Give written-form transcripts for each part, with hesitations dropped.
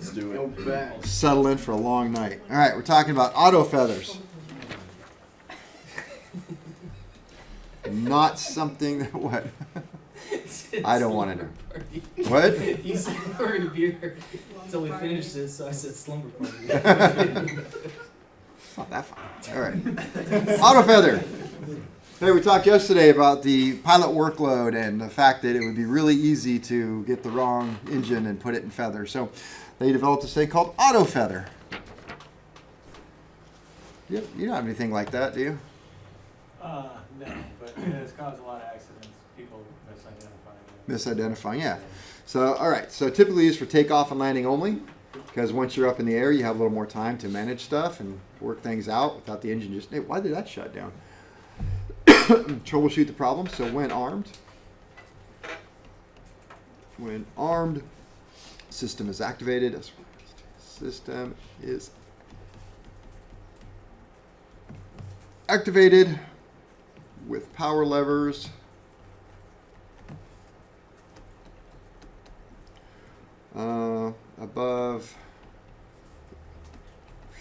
Let's do it. Settle in for a long night. All right, we're talking about auto feathers. Not something that what? I don't want to know. What? You said we're going to be here until we finish this, so I said slumber party. It's not that fun. All right. Auto feather. Hey, we talked yesterday about the pilot workload and the fact that it would be really easy to get the wrong engine and put it in feather. So they developed this thing called auto feather. You don't have anything like that, do you? No, but it's caused a lot of accidents. People misidentifying. Yeah. So, all right. So typically used for takeoff and landing only, because once you're up in the air, you have a little more time to manage stuff and work things out without the engine just, hey, why did that shut down? Troubleshoot the problem. So when armed, system is activated. System is activated with power levers above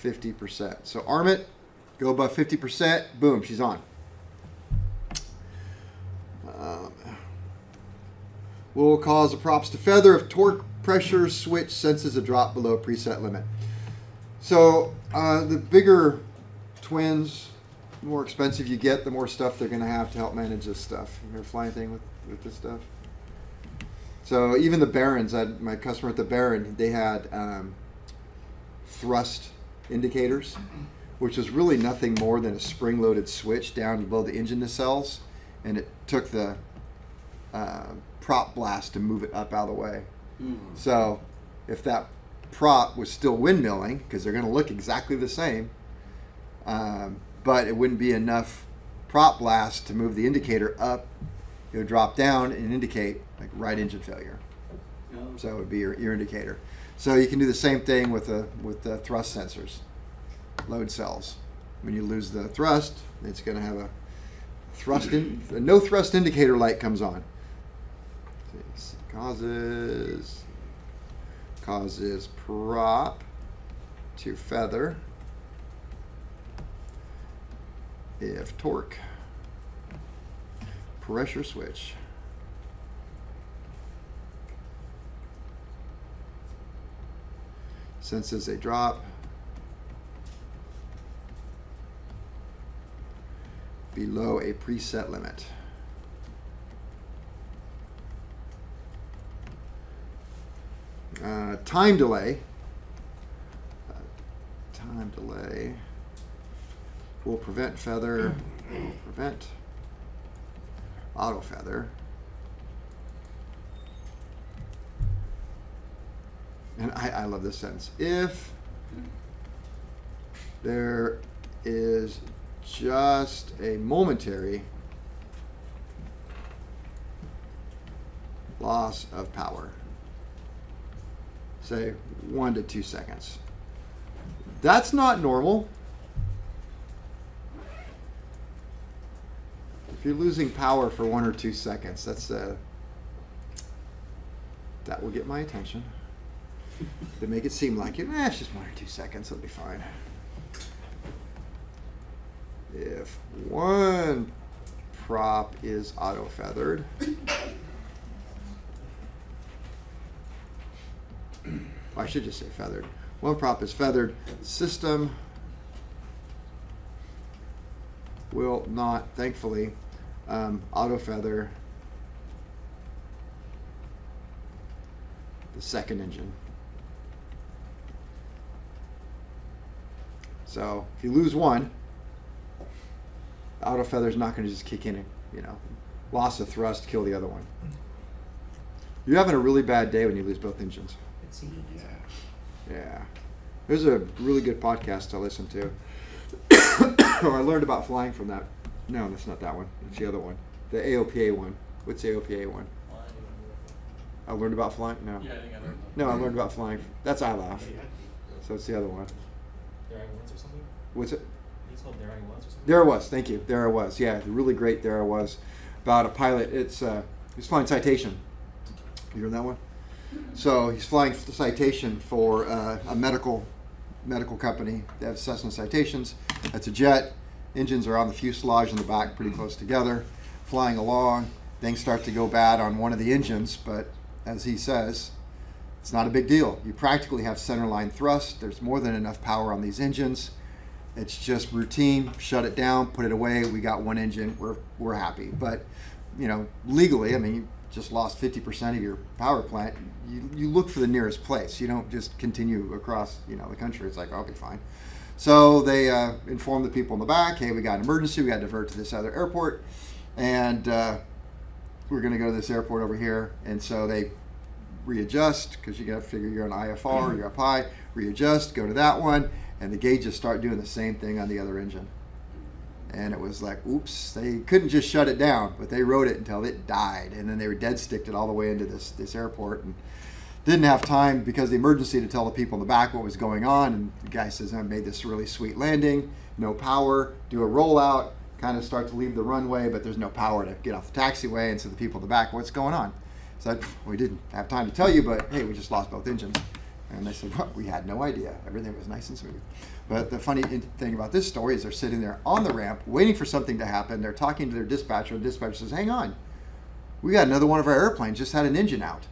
50%. So arm it, go above 50%, boom, she's on. Will cause the props to feather if torque pressure switch senses a drop below a preset limit. So the bigger twins, the more expensive you get, the more stuff they're going to have to help manage this stuff. You ever fly anything with this stuff? So even the Barons, my customer at the Baron, they had thrust indicators, which was really nothing more than a spring-loaded switch down below the engine nacelles, and it took the prop blast to move it up out of the way. So if that prop was still windmilling, because they're going to look exactly the same, but it wouldn't be enough prop blast to move the indicator up, it would drop down and indicate like right engine failure. So it would be your indicator. So you can do the same thing with the thrust sensors, load cells. When you lose the thrust, it's going to have a no thrust indicator light comes on. Causes prop to feather if torque pressure switch senses a drop below a preset limit. Time delay will prevent auto feather. And I love this sentence. If there is just a momentary loss of power, say 1 to 2 seconds. That's not normal. If you're losing power for 1 or 2 seconds, that will get my attention. They make it seem like it's just 1 or 2 seconds, it'll be fine. If one prop is auto feathered, I should just say feathered. One prop is feathered, system will not, thankfully, auto feather the second engine. So if you lose one, auto feather is not going to just kick in and, loss of thrust, kill the other one. You're having a really bad day when you lose both engines. Yeah. There's a really good podcast I listened to. I learned about flying from that. No, that's not that one. It's the other one. The AOPA one. What's the AOPA one? I learned about flying? No. Yeah, I think I learned. No, I learned about flying. That's ILAF. So it's the other one. Daring Once or something? What's it? It's called Daring Once or something? There I was. Thank you. There I was. Yeah, really great. There I was. About a pilot. It's flying Citation. You heard that one? So he's flying the citation for a medical company. They have Cessna citations. That's a jet. Engines are on the fuselage in the back, pretty close together. Flying along, things start to go bad on one of the engines, but as he says, it's not a big deal. You practically have centerline thrust. There's more than enough power on these engines. It's just routine. Shut it down, put it away. We got one engine. We're happy. But legally, I mean, you just lost 50% of your power plant. You look for the nearest place. You don't just continue across the country. It's like, I'll be fine. So they inform the people in the back, hey, we got an emergency. We got to divert to this other airport, and we're going to go to this airport over here. And so they readjust, because you got to figure you're on IFR, you're up high, readjust, go to that one, and the gauges start doing the same thing on the other engine. And it was like, oops, they couldn't just shut it down, but they rode it until it died. And then they were dead sticked it all the way into this airport, and didn't have time because of the emergency to tell the people in the back what was going on. And the guy says, I made this really sweet landing, no power, do a rollout, kind of start to leave the runway, but there's no power to get off the taxiway. And so the people in the back, what's going on? So we didn't have time to tell you, but hey, we just lost both engines. And they said, well, we had no idea. Everything was nice and smooth. But the funny thing about this story is they're sitting there on the ramp waiting for something to happen. They're talking to their dispatcher. The dispatcher says, hang on. We got another one of our airplanes just had an engine out.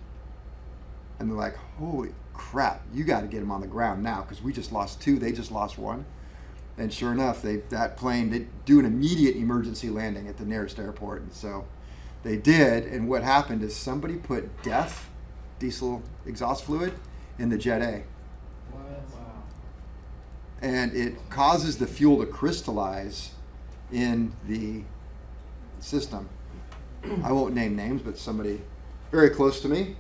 And they're like, holy crap, you got to get them on the ground now, because we just lost two. They just lost one. And sure enough, they do an immediate emergency landing at the nearest airport. And so they did. And what happened is somebody put DEF, diesel exhaust fluid, in the Jet A. Wow. And it causes the fuel to crystallize in the system. I won't name names, but somebody very close to me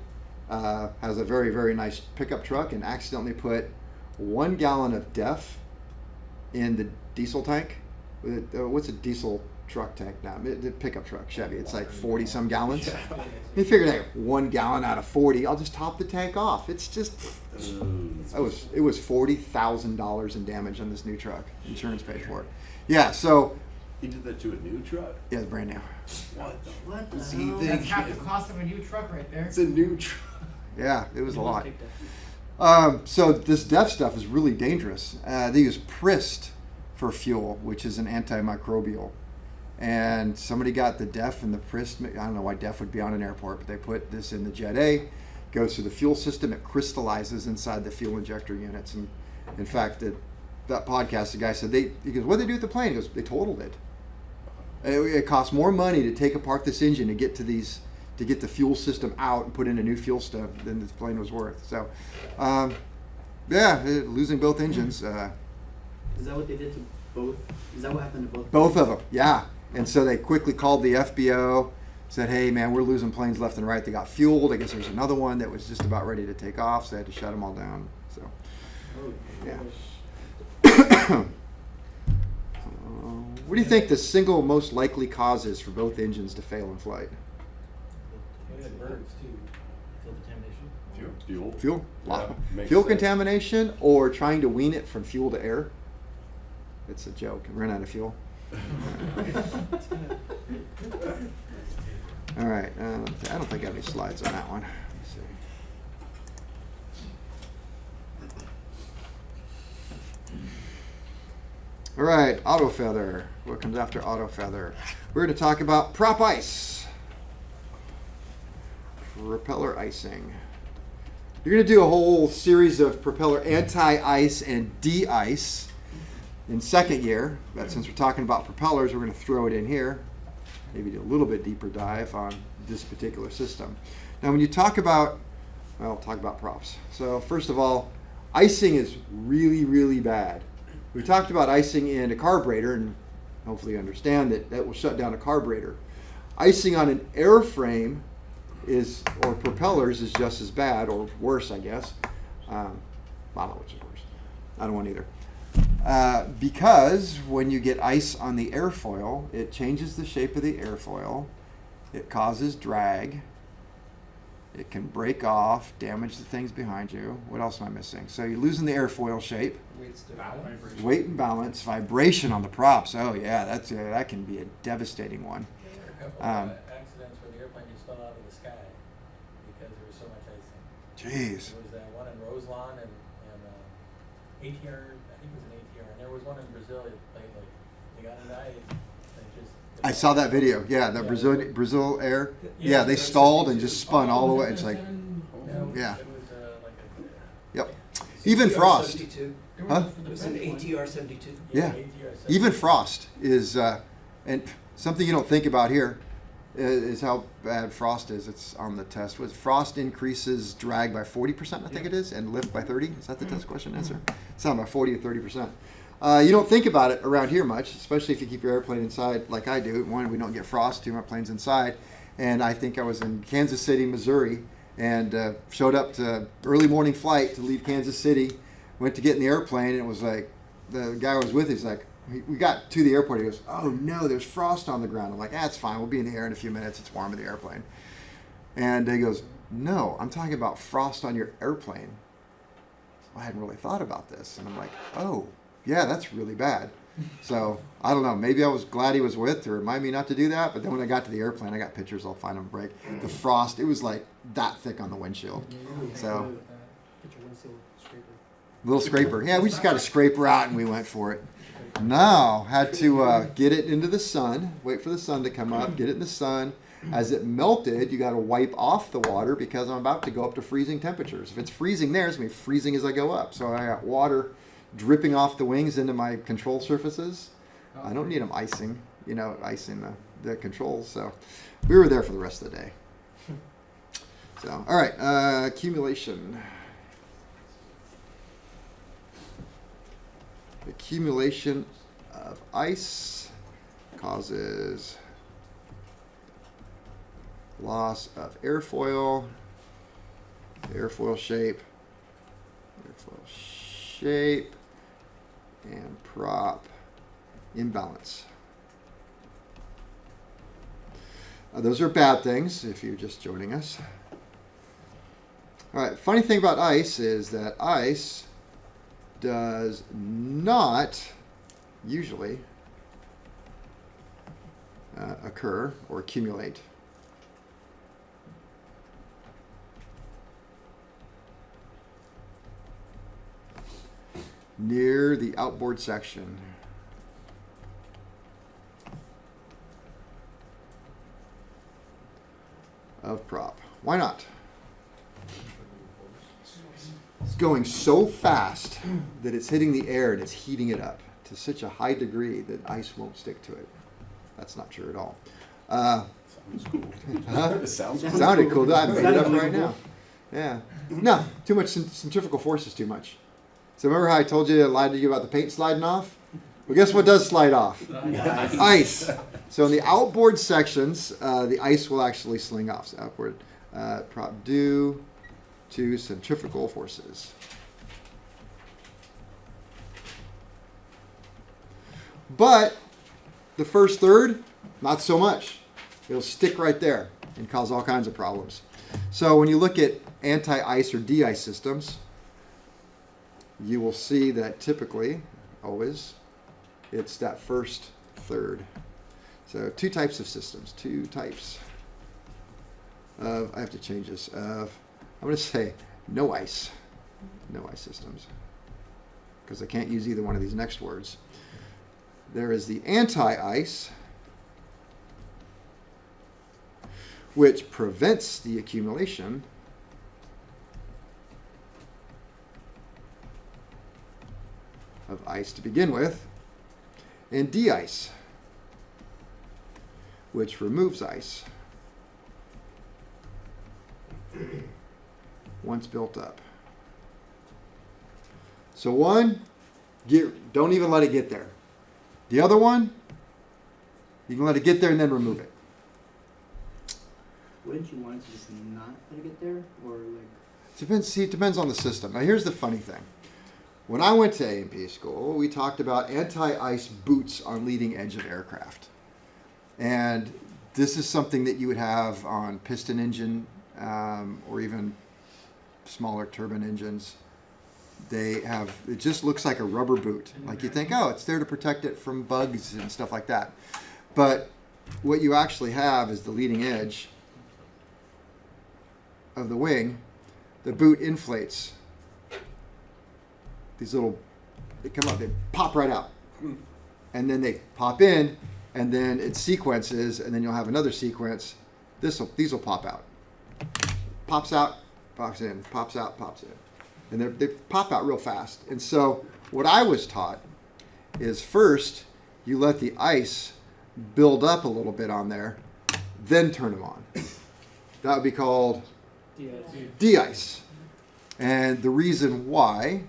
has a very, very nice pickup truck and accidentally put 1 gallon of DEF in the diesel tank. What's a diesel truck tank now? The pickup truck, Chevy. It's like 40 some gallons. He figured, hey, 1 gallon out of 40, I'll just top the tank off. It's just, it was $40,000 in damage on this new truck. Insurance paid for it. Yeah, so. He did that to a new truck? Yeah, it's brand new. What does he hell? think? That's half the cost of a new truck right there. It's a new truck. Yeah, it was a lot. So this DEF stuff is really dangerous. They use Prist for fuel, which is an antimicrobial. And somebody got the DEF and the Prist. I don't know why DEF would be on an airport, but they put this in the Jet A, goes through the fuel system, it crystallizes inside the fuel injector units. And in fact, that podcast, the guy said, he goes, what did they do with the plane? He goes, they totaled it. It costs more money to take apart this engine to get to the fuel system out and put in a new fuel stuff than the plane was worth. So, losing both engines. Is that what they did to both? Is that what happened to both? Both of them, yeah. And so they quickly called the FBO, said, hey, man, we're losing planes left and right. They got fueled. I guess there's another one that was just about ready to take off, so they had to shut them all down. So, yeah. What do you think the single most likely cause is for both engines to fail in flight? We had birds too. Fuel contamination? Fuel. Fuel? Yeah, makes Fuel sense. contamination, or trying to wean it from fuel to air? It's a joke. Run out of fuel. All right. I don't think I have any slides on that one. Let's see. All right, auto feather. What comes after auto feather? We're going to talk about prop ice. Propeller icing. You're going to do a whole series of propeller anti-ice and de-ice in second year. But since we're talking about propellers, we're going to throw it in here. Maybe do a little bit deeper dive on this particular system. Now, when you talk about, well, talk about props. So first of all, icing is really, really bad. We talked about icing in a carburetor, and hopefully you understand that will shut down a carburetor. Icing on an airframe or propellers is just as bad, or worse, I guess. I don't know which is worse. I don't want either. Because when you get ice on the airfoil, it changes the shape of the airfoil. It causes drag. It can break off, damage the things behind you. What else am I missing? So you're losing the airfoil shape. Weight and balance, vibration on the props. Oh yeah, that can be a devastating one. There were a couple of accidents where the airplane just fell out of the sky because there was so much icing. Jeez. There was that one in Roselawn and ATR, I think it was an ATR, and there was one in Brazil that played like, they got into ice, and it just. I saw that video. Yeah, that Yeah. Brazil Air. Yeah, Yeah, they there's stalled and 72. just spun all the way. It's like, No, Yeah. It was like a. yep. Even Frost. 72. Huh? It was an ATR 72. Yeah. ATR Even Frost is, and something you don't think about here is how bad frost is. It's on the test. Was frost increases drag by 40%, I think it is, and lift by 30? Is that the test question answer? It's not about 40 to 30%. You don't think about it around here much, especially if you keep your airplane inside like I do. One, we don't get frost. Two, my plane's inside. And I think I was in Kansas City, Missouri, and showed up to early morning flight to leave Kansas City. Went to get in the airplane, and it was like, the guy I was with, he's like, we got to the airport. He goes, "Oh no, there's frost on the ground." I'm like, "That's fine. We'll be in the air in a few minutes. It's warm in the airplane." And he goes, "No, I'm talking about frost on your airplane." I hadn't really thought about this, and I'm like, "Oh, yeah, that's really bad." So I don't know. Maybe I was glad he was with to remind me not to do that. But then when I got to the airplane, I got pictures. I'll find them. Break the frost. It was like that thick on the windshield. So Get your windshield scraper. little scraper. Yeah, we just got a scraper out and we went for it. No, had to get it into the sun, wait for the sun to come up, get it in the sun. As it melted, you got to wipe off the water because I'm about to go up to freezing temperatures. If it's freezing there, it's going to be freezing as I go up. So I got water dripping off the wings into my control surfaces. I don't need them icing the controls. So we were there for the rest of the day. So, all right, accumulation. Accumulation of ice causes loss of airfoil shape, and prop imbalance. Those are bad things if you're just joining us. All right, funny thing about ice is that ice does not usually occur or accumulate near the outboard section. Of prop. Why not? It's going so fast that it's hitting the air and it's heating it up to such a high degree that ice won't stick to it. That's not true at all. Sounds cool. Huh? It sounds cool. Sounded cool. I made it up right now. Yeah. No, too much centrifugal force is too much. So remember how I told you, I lied to you about the paint sliding off? Well, guess what does slide off? Ice. So in the outboard sections, the ice will actually sling off. So outboard prop due to centrifugal forces. But the first third, not so much. It'll stick right there and cause all kinds of problems. So when you look at anti-ice or de-ice systems, you will see that typically, always, it's that first third. So two types of systems, two types of, I have to change this, of, I'm going to say no ice systems, because I can't use either one of these next words. There is the anti-ice, which prevents the accumulation of ice to begin with, and de-ice, which removes ice once built up. So one, don't even let it get there. The other one, you can let it get there and then remove it. Wouldn't you want it to just not let it get there? Or like... It depends on the system. Now here's the funny thing. When I went to Amtp school, we talked about anti-ice boots on leading edge of aircraft. And this is something that you would have on piston engine or even smaller turbine engines. They have, it just looks like a rubber boot. Like you think, oh, it's there to protect it from bugs and stuff like that. But what you actually have is the leading edge of the wing the boot inflates. These little, they come out, they pop right out. And then they pop in, and then it sequences, and then you'll have another sequence. These will pop out. Pops out, pops in, pops out, pops in. And they pop out real fast. And so what I was taught is first you let the ice build up a little bit on there, then turn them on. That would be called de-ice. And the reason why,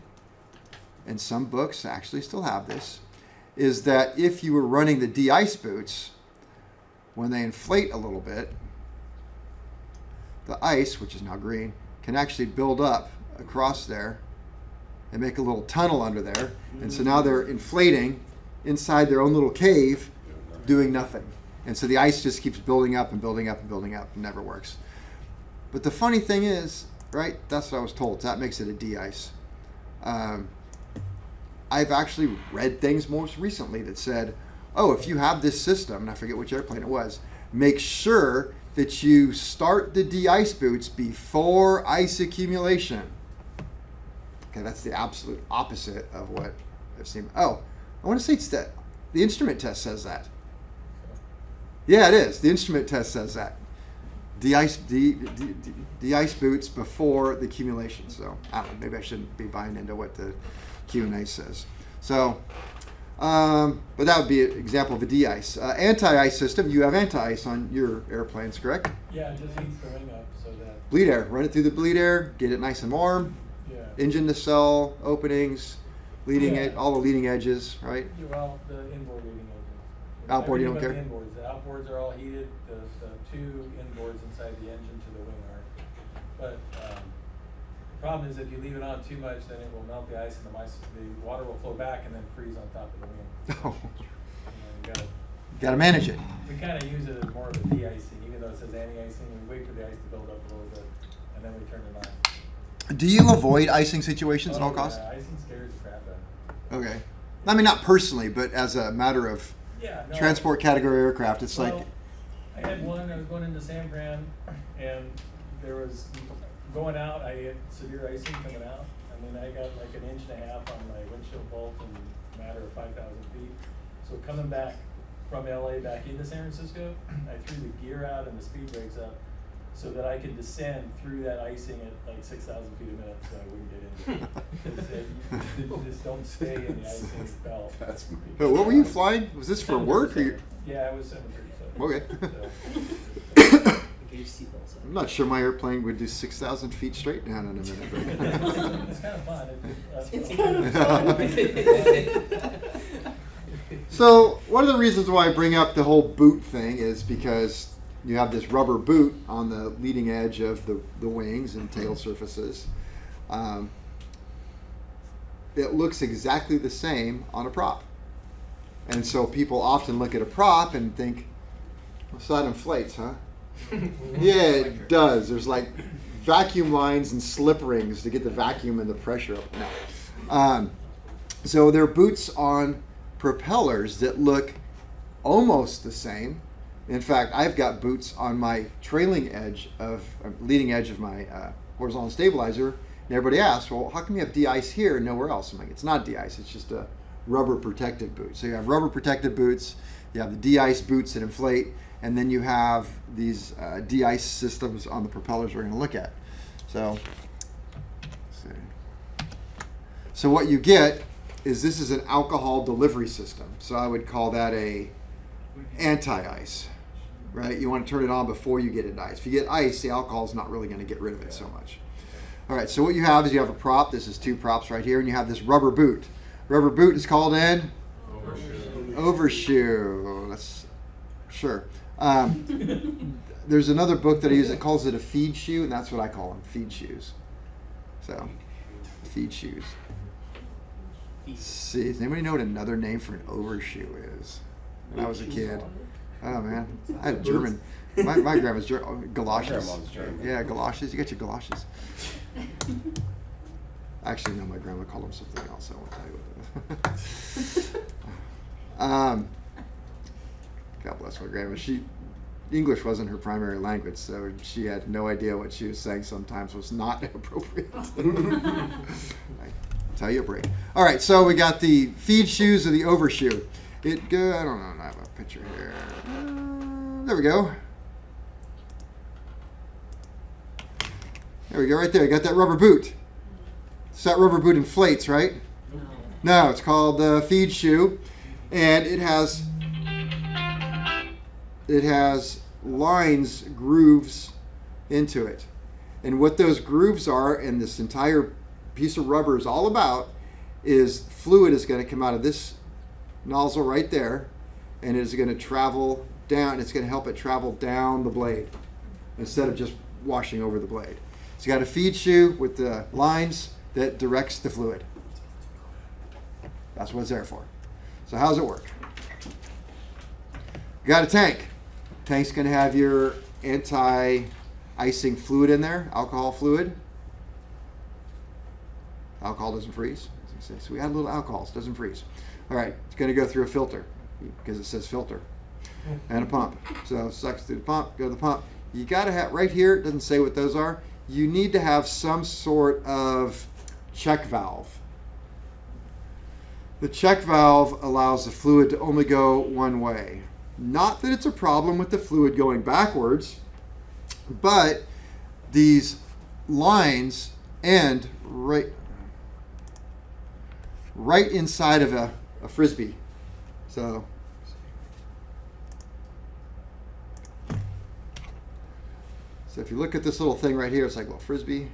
and some books actually still have this, is that if you were running the de-ice boots, when they inflate a little bit, the ice, which is now green, can actually build up across there and make a little tunnel under there. And so now they're inflating inside their own little cave, doing nothing. And so the ice just keeps building up and building up and building up and never works. But the funny thing is, right, that's what I was told. That makes it a de-ice. I've actually read things most recently that said, oh, if you have this system, and I forget which airplane it was, make sure that you start the de-ice boots before ice accumulation. Okay, that's the absolute opposite of what I've seen. Oh, I want to say it's that the instrument test says that. Yeah, it is. The instrument test says that. De-ice boots before the accumulation. So I don't know. Maybe I shouldn't be buying into what the Q&A says. So, but that would be an example of a de-ice. Anti-ice system. You have anti-ice on your airplanes, correct? Yeah, it just heats the wing up so that. Bleed air. Run it through the bleed air. Get it nice and warm. Yeah. Engine nacelle openings, leading Yeah. edge, all the leading edges, right? Well, the inboard leading edges. Outboard, you don't Everything care? but the inboards. The outboards are all heated. The two inboards inside the engine to the wing are. But the problem is if you leave it on too much, then it will melt the ice and the water will flow back and then freeze on top of the wing. Oh, You gotta, got to manage it. we kind of use it as more of a de-icing, even though it says anti-icing. We wait for the ice to build up a little bit and then we turn it on. Do you avoid icing situations at all costs? Yeah, icing scares the crap out of me. Okay. I mean, not personally, but as a matter of Yeah, no, transport category aircraft, it's well, like, I had one, I was going into San Fran, and there was, going out, I had severe icing coming out. I mean, I got like 1.5 inches on my windshield bolt in a matter of 5,000 feet. So coming back from LA back into San Francisco, I threw the gear out and the speed brakes up so that I could descend through that icing at like 6,000 feet a minute so I wouldn't get into it. Because you just don't stay in the icing belt. That's but what were you flying? Was this for work or you? Yeah, it was 737. Okay. So, Get your seatbelts on. I'm not sure my airplane would do 6,000 feet straight down in a minute. it's kind of fun. It's kind kind of So one of the reasons why I bring up the whole boot thing is because you have this rubber boot on the leading edge of the wings and tail surfaces. It looks exactly the same on a prop. And so people often look at a prop and think, well, so that inflates, huh? Yeah, it does. There's like vacuum lines and slip rings to get the vacuum and the pressure up. No. So there are boots on propellers that look almost the same. In fact, I've got boots on my leading edge of my horizontal stabilizer. And everybody asks, well, how come you have de-ice here and nowhere else? I'm like, it's not de-ice, it's just a rubber protective boot. So you have rubber protective boots, you have the de-ice boots that inflate, and then you have these de-ice systems on the propellers we're going to look at. So, let's see. So what you get is this is an alcohol delivery system. So I would call that a anti-ice, right? You want to turn it on before you get into ice. If you get ice, the alcohol is not really going to get rid of it so much. All right, so what you have is you have a prop. This is two props right here, and you have this rubber boot. Rubber boot is called an overshoe. That's sure. There's another book that I use that calls it a feed shoe, and that's what I call them, feed shoes. So, feed shoes. See, does anybody know what another name for an overshoe is? When I was a kid. Oh man, I had German. My grandma's German. Galoshes. grandma's German. Yeah, galoshes. You got your galoshes. Actually, no, my grandma called them something else. I won't tell you what it was. God bless my grandma. English wasn't her primary language, so she had no idea what she was saying. Sometimes was not appropriate. I tell you a break. All right, so we got the feed shoes or the overshoe. I don't know. I have a picture here. There we go. There we go, right there. You got that rubber boot. So that rubber boot inflates, right? No, it's called the feed shoe, and it has lines, grooves into it. And what those grooves are, and this entire piece of rubber is all about, is fluid is going to come out of this nozzle right there, and it is going to travel down. It's going to help it travel down the blade instead of just washing over the blade. So you got a feed shoe with the lines that directs the fluid. That's what it's there for. So how does it work? You got a tank. Tank's going to have your anti-icing fluid in there, alcohol fluid. Alcohol doesn't freeze. So we add a little alcohol, so it doesn't freeze. All right, it's going to go through a filter because it says filter, and a pump. So it sucks through the pump, go to the pump. You got to have, right here, it doesn't say what those are. You need to have some sort of check valve. The check valve allows the fluid to only go one way. Not that it's a problem with the fluid going backwards, but these lines end right inside of a frisbee. So if you look at this little thing right here, it's like a little frisbee.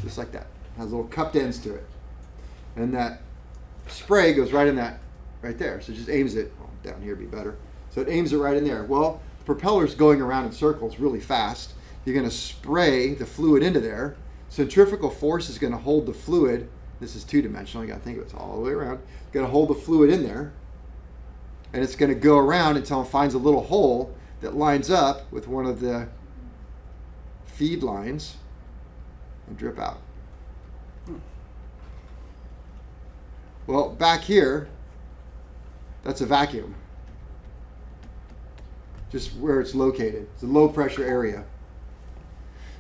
Just like that. Has little cupped ends to it. And that spray goes right in that, right there. So it just aims it, well, down here would be better. So it aims it right in there. Well, the propeller's going around in circles really fast. You're going to spray the fluid into there. Centrifugal force is going to hold the fluid. This is two-dimensional. You got to think of it, it's all the way around. It's going to hold the fluid in there. And it's going to go around until it finds a little hole that lines up with one of the feed lines and drip out. Well, back here, that's a vacuum. Just where it's located. It's a low pressure area.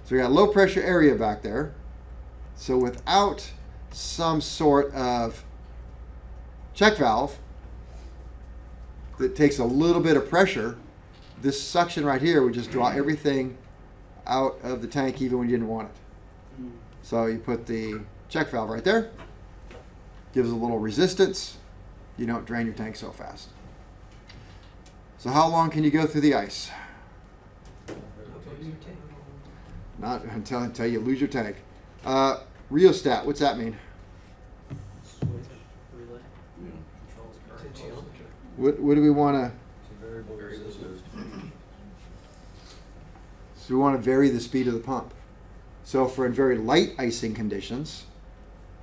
So we got a low pressure area back there. So without some sort of check valve that takes a little bit of pressure, this suction right here would just draw everything out of the tank even when you didn't want it. So you put the check valve right there, gives a little resistance, you don't drain your tank so fast. So how long can you go through the ice? Not until you lose your tank. Rheostat, what's that mean? What do we want to? So we want to vary the speed of the pump. So for in very light icing conditions,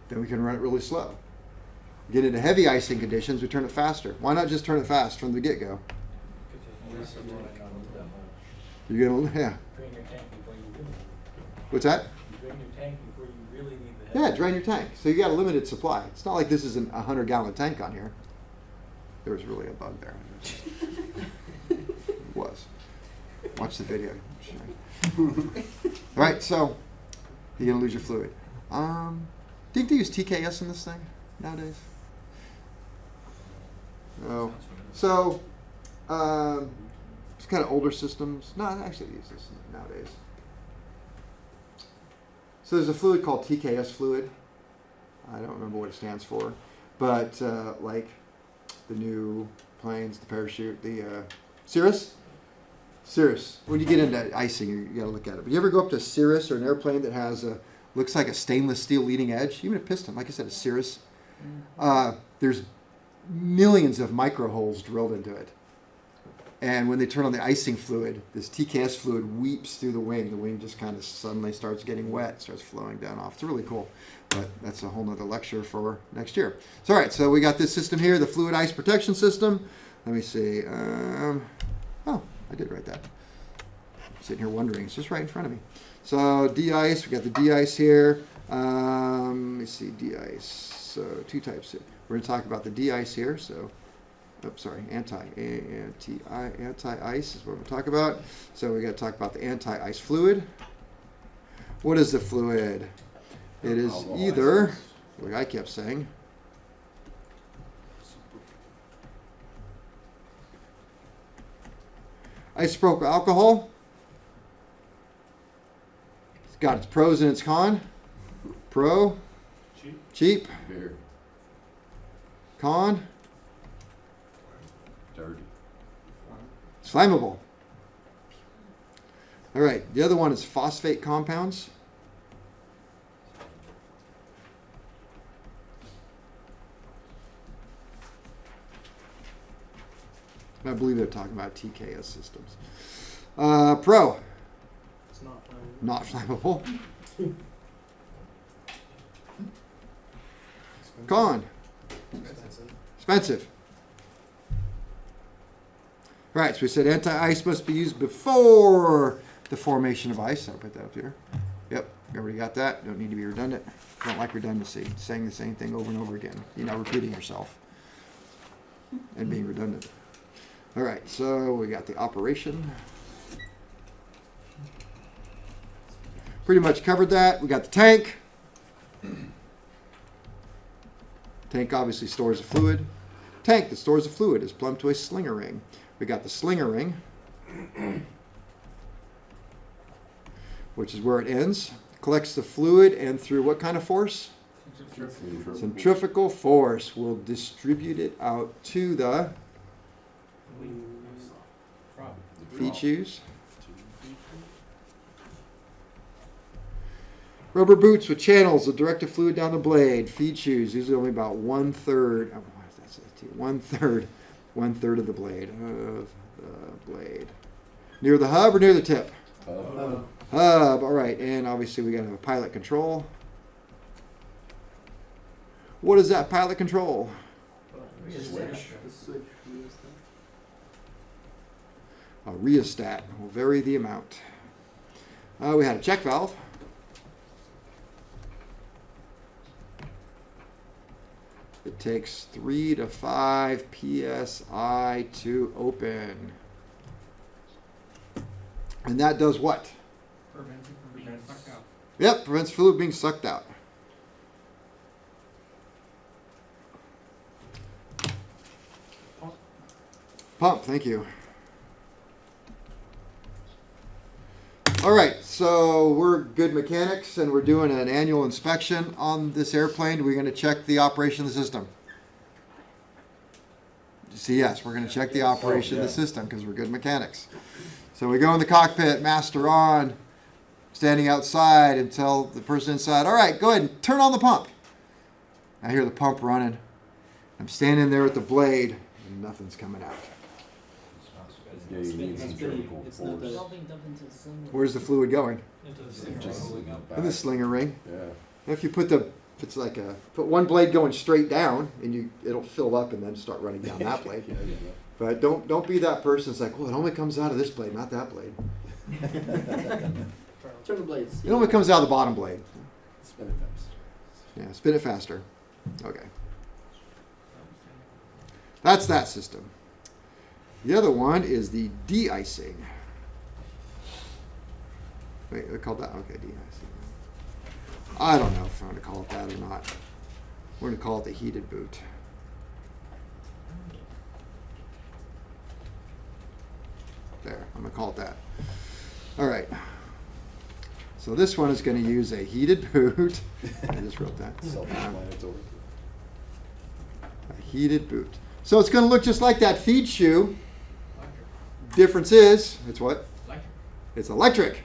then we can run it really slow. Get into heavy icing conditions, we turn it faster. Why not just turn it fast from the get-go? You're gonna, yeah. Drain your tank before you really need it. What's that? You drain your tank before you really need the Yeah, drain your tank. So you got a limited supply. It's not like this is a 100-gallon tank on here. There was really a bug there. It was. Watch the video. All right, so you're gonna lose your fluid. Think they use TKS in this thing nowadays? No. So it's kind of older systems. No, actually they use this nowadays. So there's a fluid called TKS fluid. I don't remember what it stands for, but like the new planes, the parachute, the Cirrus. When you get into icing, you got to look at it. But you ever go up to a Cirrus or an airplane that has looks like a stainless steel leading edge, even a piston, like I said, a Cirrus. There's millions of micro holes drilled into it. And when they turn on the icing fluid, this TKS fluid weeps through the wing. The wing just kind of suddenly starts getting wet, starts flowing down off. It's really cool. But that's a whole nother lecture for next year. So, all right, so we got this system here, the fluid ice protection system. Let me see. Oh, I did write that. I'm sitting here wondering. It's just right in front of me. So de-ice, we got the de-ice here. Let me see, de-ice. So two types. We're going to talk about the de-ice here. So anti-ice is what we're talking about. So we got to talk about the anti-ice fluid. What is the fluid? It is either, like I kept saying, isopropyl alcohol. It's got its pros and its cons. Pro, cheap. Beer. Con, Dirty. it's flammable. All right, the other one is phosphate compounds. I believe they're talking about TKS systems. Pro, It's not flammable. not flammable. Con, Expensive. expensive. Right, so we said anti-ice must be used before the formation of ice. I'll put that up here. Yep, we already got that. Don't need to be redundant. Don't like redundancy. Saying the same thing over and over again. You're not repeating yourself and being redundant. All right, so we got the operation. Pretty much covered that. We got the tank. Tank obviously stores the fluid. Tank that stores the fluid is plumbed to a slinger ring. We got the slinger ring, which is where it ends. Collects the fluid and through what kind of force? Centrifugal force will distribute it out to the feed shoes. Rubber boots with channels will direct the fluid down the blade. Feed shoes, usually only about 1/3. Oh, that's it. 1/3 of the blade. Near the hub or near the tip? Hub. All right, and obviously we got to have a pilot control. What is that pilot control? The switch. A rheostat will vary the amount. We had a check valve. It takes 3 to 5 psi to open. And that does what? Prevents it from being sucked out. Yep, prevents fluid being sucked out. Pump, thank you. All right, so we're good mechanics and we're doing an annual inspection on this airplane. We're going to check the operation of the system. See, yes, we're going to check the operation of the system because we're good mechanics. So we go in the cockpit, master on, standing outside and tell the person inside, all right, go ahead and turn on the pump. I hear the pump running. I'm standing there at the blade and nothing's coming out. Yeah, you need centrifugal It's not force. the- Where's the fluid going? Just In the slinger ring. Yeah. If you put put one blade going straight down, and it'll fill up and then start running down that blade. Yeah. But don't be that person that's like, well, it only comes out of this blade, not that blade. Turn the blades. It only comes out of the bottom blade. Spin it fast. Yeah, spin it faster. Okay. That's that system. The other one is the de-icing. Wait, they called that? Okay, de-icing. I don't know if I'm going to call it that or not. We're going to call it the heated boot. There, I'm going to call it that. All right. So this one is going to use a heated boot. I just wrote that. Self-explanatory. A heated boot. So it's going to look just like that feed shoe. Difference is, it's what? It's electric.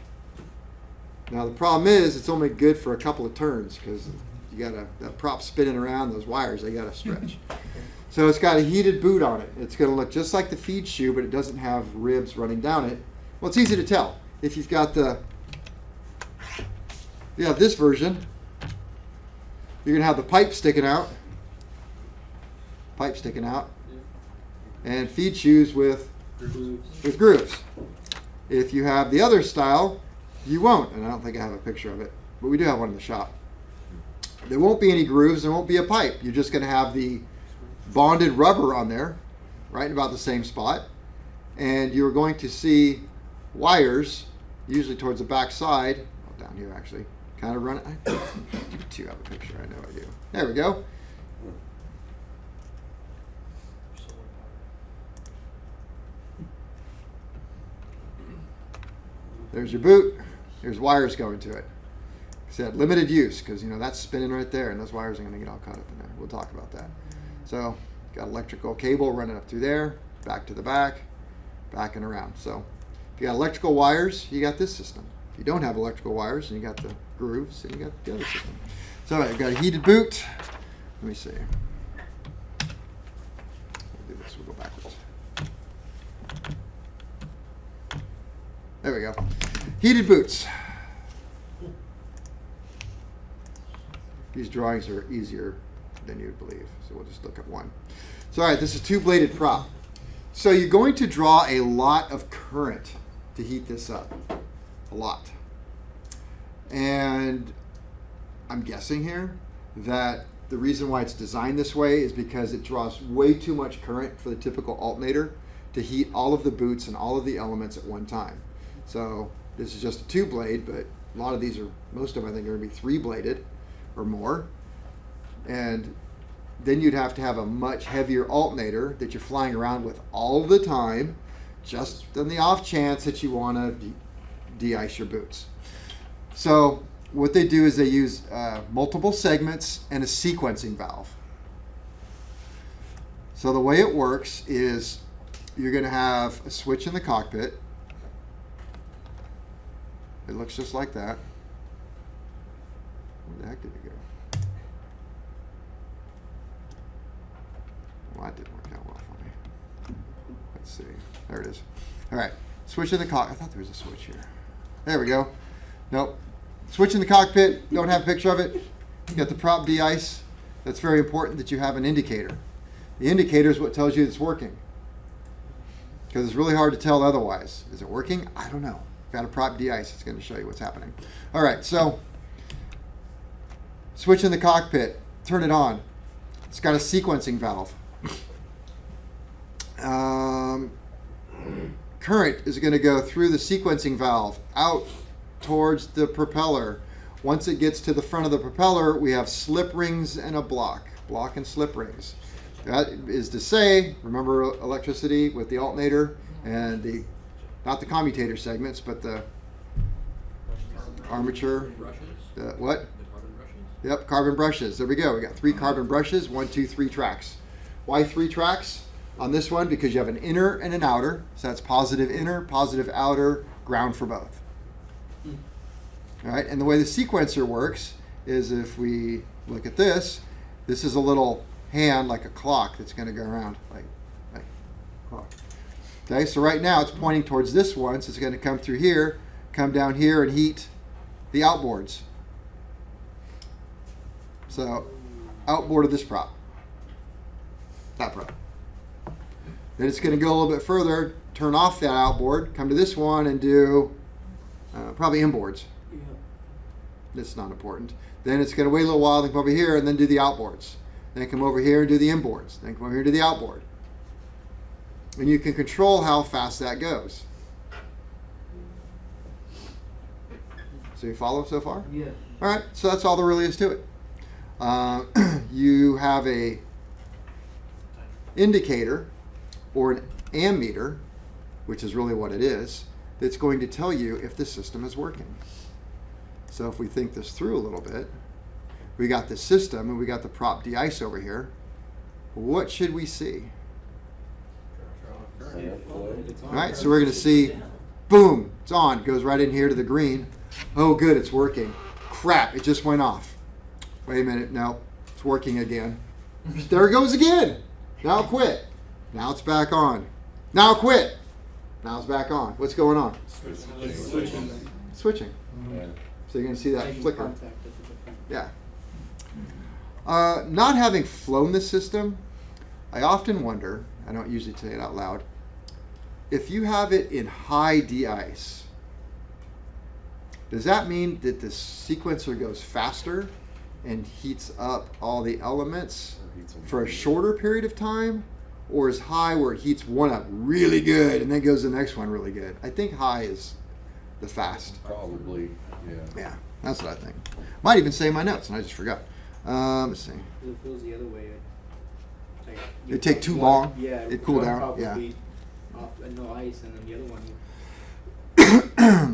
Now the problem is, it's only good for a couple of turns because you got that prop spinning around, those wires, they got to stretch. So it's got a heated boot on it. It's going to look just like the feed shoe, but it doesn't have ribs running down it. Well, it's easy to tell. If you've got you have this version, you're going to have the pipe sticking out. And feed shoes with grooves. If you have the other style, you won't. And I don't think I have a picture of it, but we do have one in the shop. There won't be any grooves. There won't be a pipe. You're just going to have the bonded rubber on there, right in about the same spot. And you're going to see wires, usually towards the back side, well, down here actually, kind of run it. I do have a picture, I know I do. There we go. There's your boot. There's wires going to it. Said limited use because that's spinning right there, and those wires are going to get all caught up in there. We'll talk about that. So got electrical cable running up through there, back to the back and around. So if you got electrical wires, you got this system. If you don't have electrical wires, and you got the grooves, and you got the other system. So you've got a heated boot. Let me see. We'll do this. We'll go backwards. There we go. Heated boots. These drawings are easier than you'd believe, so we'll just look at one. So all right, this is two-bladed prop. So you're going to draw a lot of current to heat this up. A lot. And I'm guessing here that the reason why it's designed this way is because it draws way too much current for the typical alternator to heat all of the boots and all of the elements at one time. So this is just a two blade, but a lot of these are, most of them I think are going to be three bladed or more. And then you'd have to have a much heavier alternator that you're flying around with all the time, just on the off chance that you want to de-ice your boots. So what they do is they use multiple segments and a sequencing valve. So the way it works is you're going to have a switch in the cockpit. It looks just like that. Where the heck did it go? Well, that didn't work out well for me. Let's see. There it is. All right. Switch in the cockpit. I thought there was a switch here. There we go. Nope. Switch in the cockpit. Don't have a picture of it. You got the prop de-ice. That's very important that you have an indicator. The indicator is what tells you it's working. Because it's really hard to tell otherwise. Is it working? I don't know. Got a prop de-ice. It's going to show you what's happening. All right. So switch in the cockpit. Turn it on. It's got a sequencing valve. Current is going to go through the sequencing valve out towards the propeller. Once it gets to the front of the propeller, we have slip rings and a block and slip rings. That is to say, remember electricity with the alternator and the, not the commutator segments, but the armature, the what? The carbon brushes? Yep, carbon brushes. There we go. We got 3 carbon brushes, 1, 2, 3 tracks. Why 3 tracks on this one? Because you have an inner and an outer. So that's positive inner, positive outer, ground for both. All right, and the way the sequencer works is if we look at this, this is a little hand like a clock that's going to go around like clock. Okay, so right now it's pointing towards this one, so it's going to come through here, come down here and heat the outboards. So outboard of this prop, that prop. Then it's going to go a little bit further, turn off that outboard, come to this one and do probably inboards. Yeah. That's not important. Then it's going to wait a little while, then come over here and then do the outboards. Then come over here and do the inboards. Then come over here and do the outboard. And you can control how fast that goes. So you follow so far? Yeah. All right, so that's all there really is to it. You have a indicator or an ammeter, which is really what it is, that's going to tell you if the system is working. So if we think this through a little bit, we got the system and we got the prop de-ice over here. What should we see? All right, so we're going to see, boom, it's on. It goes right in here to the green. Oh, good, it's working. Crap, it just went off. Wait a minute, no, it's working again. There it goes again. Now it quit. Now it's back on. Now it quit. Now it's back on. What's going on? Switching. Yeah. So you're going to see that Making flicker. contact at the different- Yeah. Not having flown this system, I often wonder, I don't usually say it out loud, if you have it in high de-ice, does that mean that the sequencer goes faster and heats up all the elements for a shorter period of time? or is high where it heats one up really good and then goes to the next one really good? I think high is the fast. Probably, yeah. Yeah, that's what I think. Might even say in my notes, and I just forgot. Let's see. If it feels the other way, like, It'd take too one- long? Yeah, It'd cool one down? probably Yeah. Off and no ice, and then the other one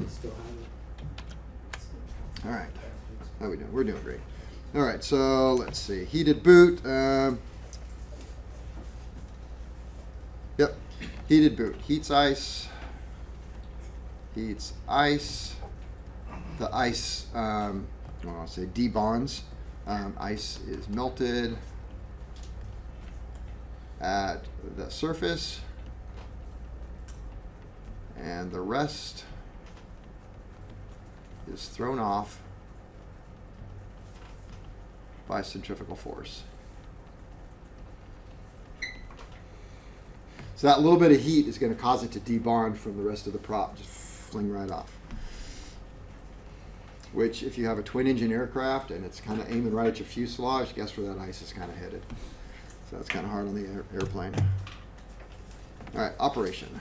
it's still high. All right. How we doing? We're doing great. All right, so let's see. Heated boot. Yep. Heated boot. Heats ice. Heats ice. The ice, I'll say debonds. Ice is melted at the surface. And the rest is thrown off by centrifugal force. So that little bit of heat is going to cause it to debond from the rest of the prop, just fling right off. Which, if you have a twin engine aircraft and it's kind of aiming right at your fuselage, guess where that ice is kind of headed. So that's kind of hard on the airplane. All right, operation.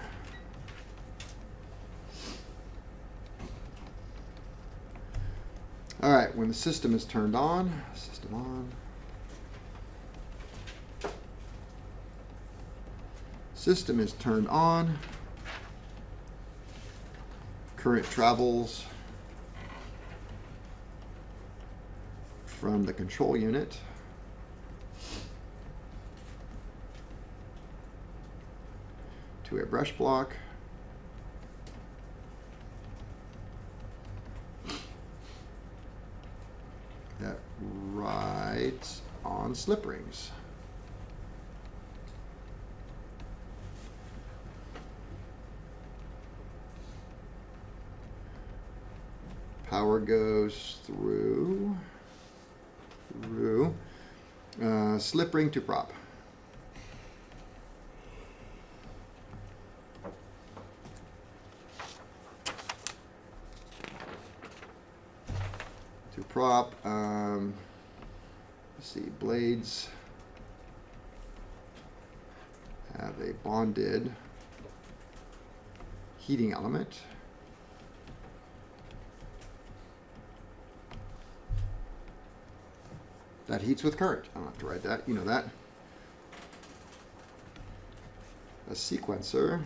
All right, when the system is turned on, system on. System is turned on. Current travels from the control unit to a brush block. That rides on slip rings. Power goes through slip ring to prop. To prop. Let's see, blades have a bonded heating element. That heats with current. I don't have to write that. You know that. A sequencer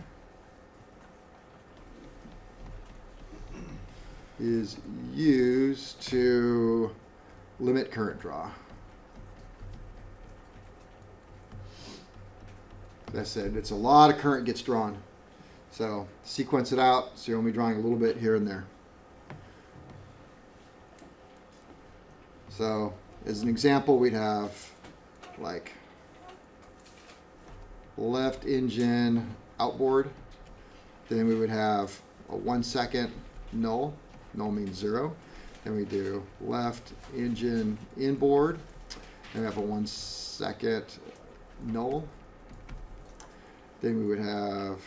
is used to limit current draw. As I said, it's a lot of current gets drawn. So sequence it out, so you're only drawing a little bit here and there. So as an example, we'd have like left engine outboard. Then we would have a 1 second null. Null means 0. Then we do left engine inboard. Then we have a 1 second null. Then we would have,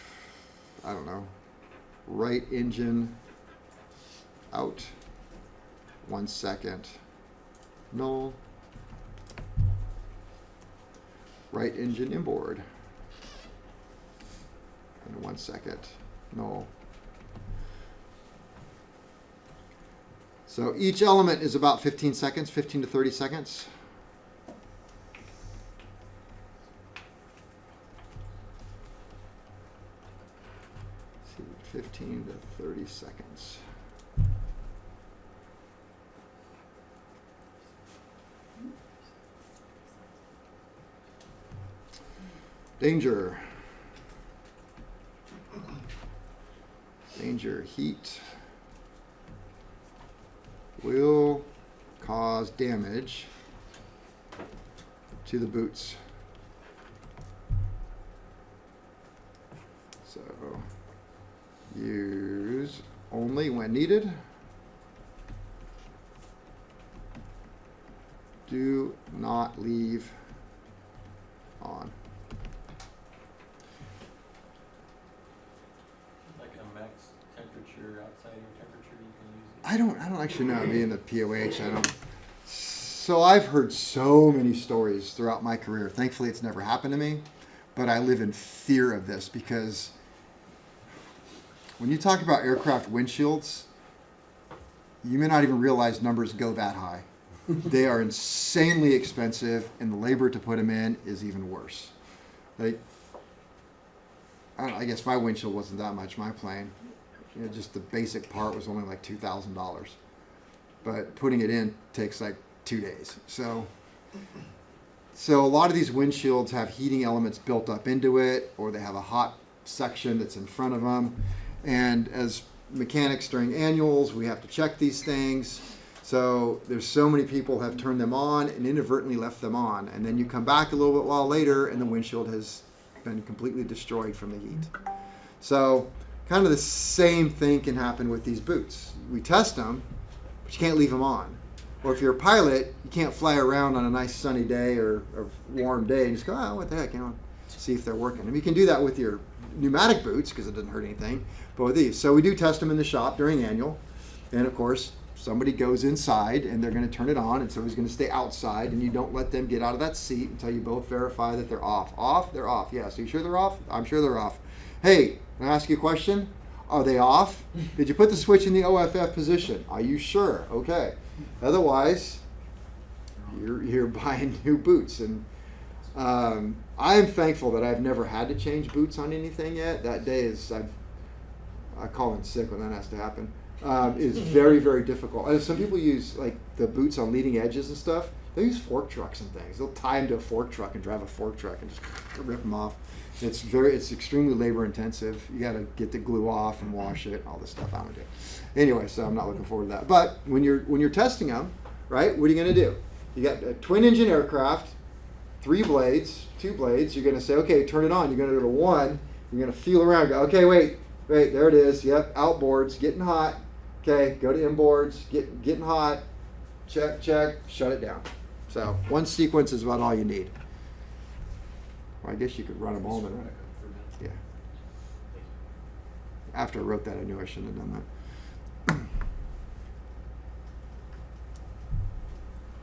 I don't know, right engine out. 1 second null. Right engine inboard. And 1 second null. So each element is about 15 seconds, 15 to 30 seconds. Let's see, 15 to 30 seconds. Danger. Danger, heat will cause damage to the boots. So use only when needed. Do not leave on. Like a max temperature outside your temperature you can use it. I don't actually know, being the POH, I don't. So I've heard so many stories throughout my career. Thankfully, it's never happened to me. but I live in fear of this because when you talk about aircraft windshields, you may not even realize numbers go that high. They are insanely expensive, and the labor to put them in is even worse. Like, I guess my windshield wasn't that much, my plane. Just the basic part was only like $2,000. But putting it in takes like 2 days. So a lot of these windshields have heating elements built up into it, or they have a hot section that's in front of them. And as mechanics during annuals, we have to check these things. So there's so many people have turned them on and inadvertently left them on. And then you come back a little bit while later and the windshield has been completely destroyed from the heat. So kind of the same thing can happen with these boots. We test them, but you can't leave them on. Or if you're a pilot, you can't fly around on a nice sunny day or a warm day and just go, oh, what the heck, see if they're working. And you can do that with your pneumatic boots because it doesn't hurt anything, but with these. So we do test them in the shop during annual. And of course, somebody goes inside and they're going to turn it on, and somebody's going to stay outside, and you don't let them get out of that seat until you both verify that they're off. Off? They're off. Yes. Are you sure they're off? I'm sure they're off. Hey, can I ask you a question? Are they off? Did you put the switch in the OFF position? Are you sure? Okay. Otherwise, you're buying new boots. And I'm thankful that I've never had to change boots on anything yet. That day is, I call in sick when that has to happen. Is very, very difficult. And some people use like the boots on leading edges and stuff. They use fork trucks and things. They'll tie them to a fork truck and drive a fork truck and just rip them off. It's extremely labor intensive. You got to get the glue off and wash it and all this stuff. I'm gonna do. Anyway, so I'm not looking forward to that. But when you're testing them, right? What are you gonna do? You got a twin engine aircraft, 2 blades. You're gonna say, okay, turn it on. You're gonna go to 1. You're gonna feel around. Go, okay, wait, there it is. Yep, outboards, getting hot. Okay, go to inboards, getting hot, check, shut it down. So 1 sequence is about all you need. Well, I guess you could run them all in a row. Yeah. After I wrote that, I knew I shouldn't have done that.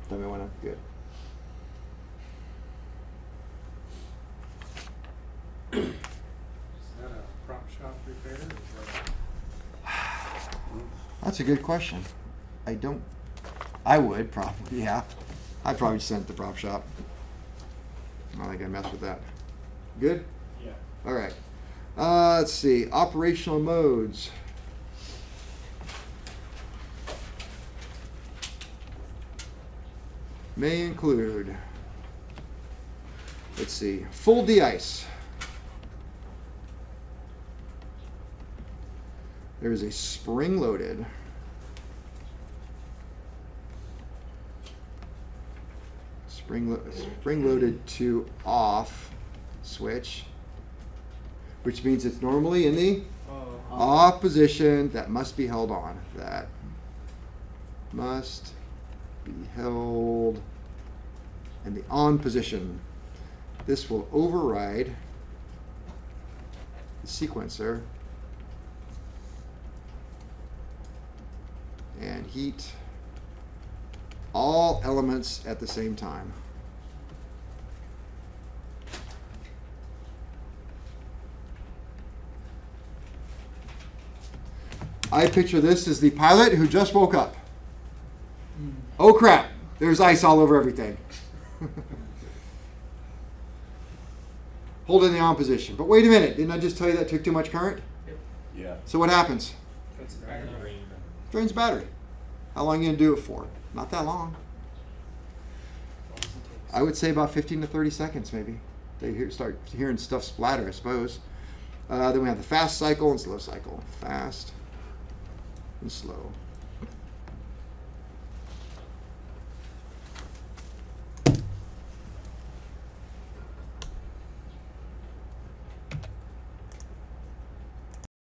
Tell me when I'm good. Is that a prop shop repair? Or is that That's a good question. I would probably, yeah. I'd probably send it to the prop shop. I don't think I'd mess with that. Good? Yeah. All right. Let's see. Operational modes. May include, let's see, full de-ice. There is a spring-loaded spring-loaded to off switch, which means it's normally in the off position. That must be held on. That must be held in the on position. This will override the sequencer and heat all elements at the same time. I picture this as the pilot who just woke up. Oh crap, there's ice all over everything. Hold it in the on position. But wait a minute, didn't I just tell you that took too much current? Yeah. So what happens? Cuts the battery. Drains battery. How long are you going to do it for? Not that long. I would say about 15 to 30 seconds maybe. They start hearing stuff splatter, I suppose. Then we have the fast cycle and slow cycle. Fast and slow.